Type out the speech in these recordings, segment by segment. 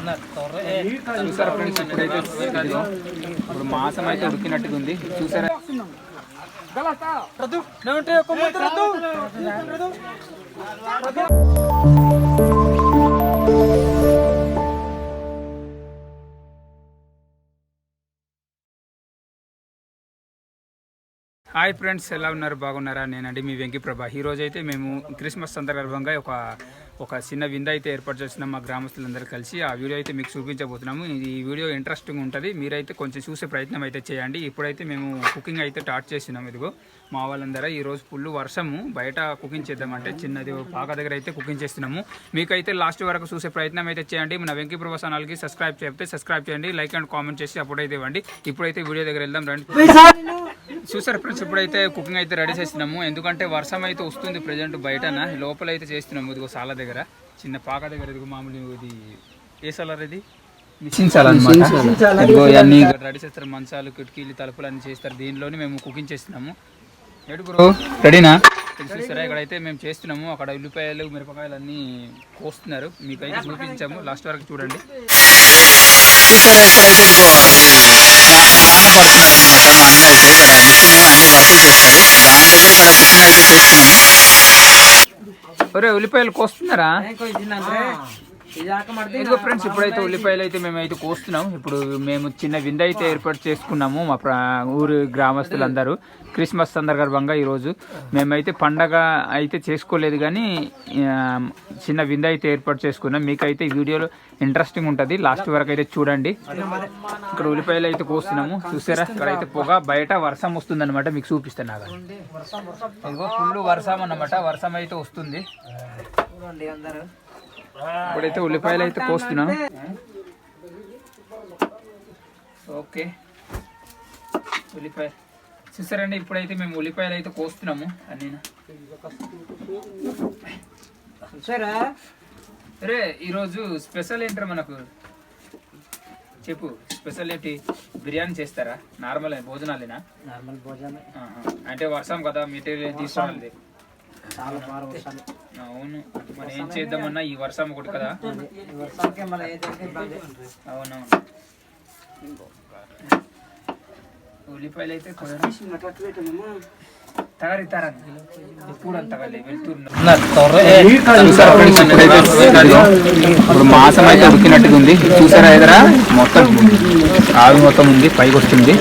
చూసారా ఫ్రెండ్స్, ఇప్పుడైతే ఇప్పుడు మాసం అయితే ఉడికినట్టుగా ఉంది. చూసారా హాయ్ ఫ్రెండ్స్, ఎలా ఉన్నారు? బాగున్నారా? నేనండి మీ వెంకీ ప్రభా. ఈరోజు అయితే మేము క్రిస్మస్ సందర్భంగా ఒక చిన్న విందు అయితే ఏర్పాటు చేస్తున్నాం మా గ్రామస్తులందరూ కలిసి. ఆ వీడియో అయితే మీకు చూపించబోతున్నాము. ఈ వీడియో ఇంట్రెస్టింగ్ ఉంటుంది, మీరైతే కొంచెం చూసే ప్రయత్నం అయితే చేయండి. ఇప్పుడైతే మేము కుకింగ్ అయితే స్టార్ట్ చేస్తున్నాం. ఇదిగో మా వాళ్ళందరూ ఈరోజు ఫుల్ వర్షము, బయట కుకింగ్ చేద్దామంటే చిన్నది పాక దగ్గర అయితే కుకింగ్ చేస్తున్నాము. మీకైతే లాస్ట్ వరకు చూసే ప్రయత్నం అయితే చేయండి. మన వెంకీ ప్రభా ఛానల్కి సబ్స్క్రైబ్ చేయండి, లైక్ అండ్ కామెంట్ చేసి అప్పుడైతే ఇవ్వండి. ఇప్పుడైతే వీడియో దగ్గర వెళ్దాం రండి. చూసారు ఫ్రెండ్స్, ఇప్పుడైతే కుకింగ్ అయితే రెడీ చేస్తున్నాము. ఎందుకంటే వర్షం అయితే వస్తుంది ప్రజెంట్, బయటన లోపల అయితే చేస్తున్నాము. ఇదిగో సాల దగ్గర, చిన్న పాక దగ్గర. ఇదిగో మామూలు ఇది ఏ సలర్, ఇది మిషన్ సాల అన్నమాట. ఇదిగో అన్ని రెడీ చేస్తారు, మంచాలు, కిటికీలు, తలుపులు అన్ని చేస్తారు. దీనిలోనే మేము కుకింగ్ చేస్తున్నాము. ఏడుగురు రెడీనా? చూసారా, ఇక్కడైతే మేము చేస్తున్నాము. అక్కడ ఉల్లిపాయలు, మిరపకాయలు అన్నీ కోస్తున్నారు. మీకైతే చూపించాము, లాస్ట్ వరకు చూడండి. చూసారా, ఇక్కడైతే ఒరే ఉల్లిపాయలు కోస్తున్నారా? ఇదిగో ఫ్రెండ్స్, ఇప్పుడైతే ఉల్లిపాయలు అయితే మేమైతే కోస్తున్నాం. ఇప్పుడు మేము చిన్న విందు అయితే ఏర్పాటు చేసుకున్నాము మా ఊరు గ్రామస్తులందరూ. క్రిస్మస్ సందర్భంగా ఈరోజు మేమైతే పండగ అయితే చేసుకోలేదు, కానీ చిన్న విందు అయితే ఏర్పాటు చేసుకున్నాం. మీకైతే ఈ వీడియోలో ఇంట్రెస్టింగ్ ఉంటుంది, లాస్ట్ వరకు అయితే చూడండి. ఇక్కడ ఉల్లిపాయలు అయితే కోస్తున్నాము. చూసారా, ఇక్కడైతే పొగ, బయట వర్షం వస్తుంది అనమాట. మీకు చూపిస్తాను నాగా. ఇదిగో ఫుల్ వర్షం అన్నమాట, వర్షం అయితే వస్తుంది. ఇప్పుడైతే ఉల్లిపాయలు అయితే కోస్తున్నాం. ఓకే, ఉల్లిపాయ చూసారండి. ఇప్పుడైతే మేము ఉల్లిపాయలు అయితే కోస్తున్నాము అన్నీ. అరే ఈరోజు స్పెషల్ ఏంటారా మనకు? చెప్పు, స్పెషల్ ఏంటి? బిర్యానీ చేస్తారా? నార్మల్ భోజనాలేనా? నార్మల్ భోజనం అంటే వర్షం కదా, మెటీరియల్ తీసుకోవాలి. అవును, మనం ఏం చేద్దామన్నా ఈ వర్షం ఒకటి కదా. అవునవును, ఉల్లిపాయలు అయితే ఇప్పుడు మాసం అయితే ఉడికినట్టుగా ఉంది. చూసారా, ఎదురా మొత్తం ఆవి మొత్తం ఉంది, పైకి వస్తుంది,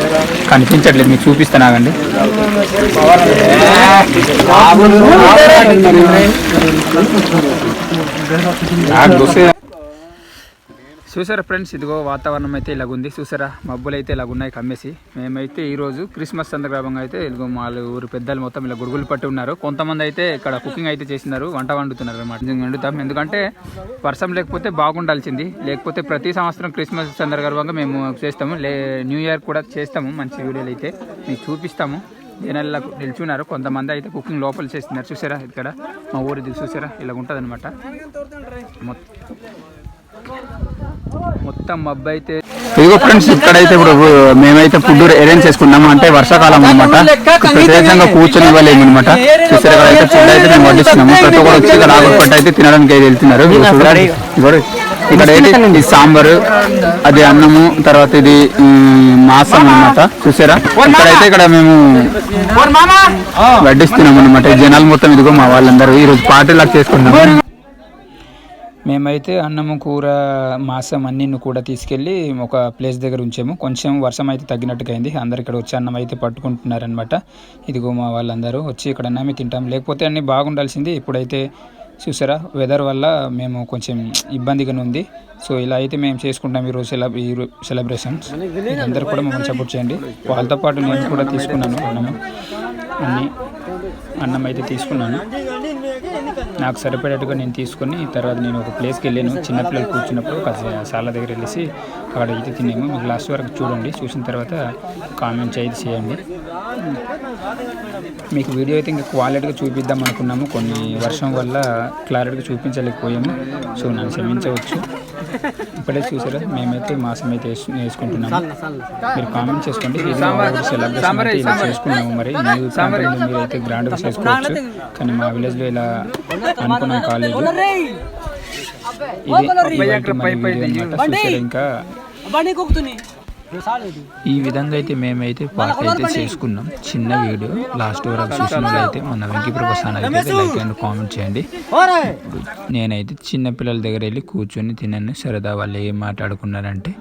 కనిపించట్లేదు. మీకు చూపిస్తాను ఆగండి. చూసారా ఫ్రెండ్స్, ఇదిగో వాతావరణం అయితే ఇలాగుంది. చూసారా, మబ్బులు అయితే ఇలాగున్నాయి కమ్మేసి. మేమైతే ఈరోజు క్రిస్మస్ సందర్భంగా అయితే ఇదిగో మా ఊరు పెద్దలు మొత్తం ఇలా గురుగులు పట్టి ఉన్నారు. కొంతమంది అయితే ఇక్కడ కుకింగ్ అయితే చేసినారు, వంట వండుతున్నారు అనమాట. వండుతాం, ఎందుకంటే వర్షం లేకపోతే బాగుండాల్సింది. లేకపోతే ప్రతి సంవత్సరం క్రిస్మస్ సందర్భంగా మేము చేస్తాము, న్యూ ఇయర్ కూడా చేస్తాము. మంచి వీడియోలు అయితే మీకు చూపిస్తాము. జనాలకు నిల్చున్నారు, కొంతమంది అయితే కుకింగ్ లోపల చేస్తున్నారు. చూసారా, ఇక్కడ మా ఊరిది చూసారా, ఇలా ఉంటుంది అనమాట. మొత్తం మబ్బు అయితే. ఇదిగో ఫ్రెండ్స్, ఇక్కడైతే ఇప్పుడు మేమైతే ఫుడ్ అరేంజ్ చేసుకున్నాము. అంటే వర్షాకాలం అనమాట, ప్రత్యేకంగా కూర్చొని ఇవ్వలేము అనమాట. చూసారా, ఇక్కడైతే ఫుడ్ అయితే మేము వడ్డిస్తున్నాము. ప్రతి ఒక్కరు వచ్చి ఇక్కడ ఆకుపట్టు అయితే తినడానికి అయితే వెళ్తున్నారు. ఇక్కడ ఏంటి, సాంబారు, అది అన్నము, తర్వాత ఇది మాసం అనమాట. చూసారా, ఇక్కడైతే ఇక్కడ మేము వడ్డిస్తున్నాం అనమాట. జనాలు మొత్తం ఇదిగో మా వాళ్ళందరూ ఈరోజు పార్టీ లాగా చేసుకున్నాము. మేమైతే అన్నము, కూర, మాసం అన్నీ కూడా తీసుకెళ్ళి ఒక ప్లేస్ దగ్గర ఉంచాము. కొంచెం వర్షం అయితే తగ్గినట్టుగా అయింది. అందరు ఇక్కడ వచ్చి అన్నం అయితే పట్టుకుంటున్నారనమాట. ఇదిగో మా వాళ్ళందరూ వచ్చి ఇక్కడ అన్నమే తింటాం, లేకపోతే అన్నీ బాగుండాల్సింది. ఇప్పుడైతే చూసారా, వెదర్ వల్ల మేము కొంచెం ఇబ్బందిగానే ఉంది. సో ఇలా అయితే మేము చేసుకుంటాం ఈరోజు సెలబ్రేషన్స్. అందరూ కూడా మమ్మల్ని సపోర్ట్ చేయండి. వాళ్ళతో పాటు నేను కూడా తీసుకున్నాను అన్నం అయితే తీసుకున్నాను. నాకు సరిపడేట్టుగా నేను తీసుకొని తర్వాత నేను ఒక ప్లేస్కి వెళ్ళాను. చిన్నపిల్లలు కూర్చున్నప్పుడు సాల దగ్గర వెళ్ళేసి అక్కడ అయితే తిన్నాము. మీకు లాస్ట్ వరకు చూడండి, చూసిన తర్వాత కామెంట్స్ అయితే చేయండి. మీకు వీడియో అయితే ఇంకా క్వాలిటీగా చూపిద్దాం అనుకున్నాము, కొన్ని వర్షం వల్ల క్లారిటీగా చూపించలేకపోయాము. సో నన్ను క్షమించవచ్చు. ఇప్పుడే చూసారా, మేమైతే మాసం అయితే వేసుకుంటున్నాము. మీరు కామెంట్ చేసుకోండి. సెలబ్రేషన్ అయితే ఇలా చేసుకున్నాము. మరి మీరైతే గ్రాండ్గా చేసుకోవచ్చు, కానీ మా విలేజ్లో ఇలా అనుకున్నాం కాలేదు. ఇంకా ఈ విధంగా అయితే మేమైతే పార్ట్ అయితే చేసుకున్నాం. చిన్న వీడియో లాస్ట్ వరకు చూసినట్లయితే మన వెంకీప్రభ ఛానల్ అయితే లైక్ అండ్ కామెంట్ చేయండి. నేనైతే చిన్న పిల్లల దగ్గర వెళ్ళి కూర్చొని తిన్నాను. సరదా వాళ్ళు ఏం మాట్లాడుకున్నారంటే,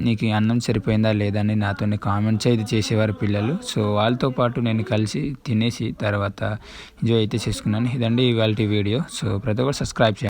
నీకు అన్నం సరిపోయిందా లేదని నాతోనే కామెంట్స్ అయితే చేసేవారు పిల్లలు. సో వాళ్ళతో పాటు నేను కలిసి తినేసి తర్వాత ఎంజాయ్ అయితే చేసుకున్నాను. ఇదండి ఇవాళ వీడియో. సో ప్రతి ఒక్కరు సబ్స్క్రైబ్ చేయండి.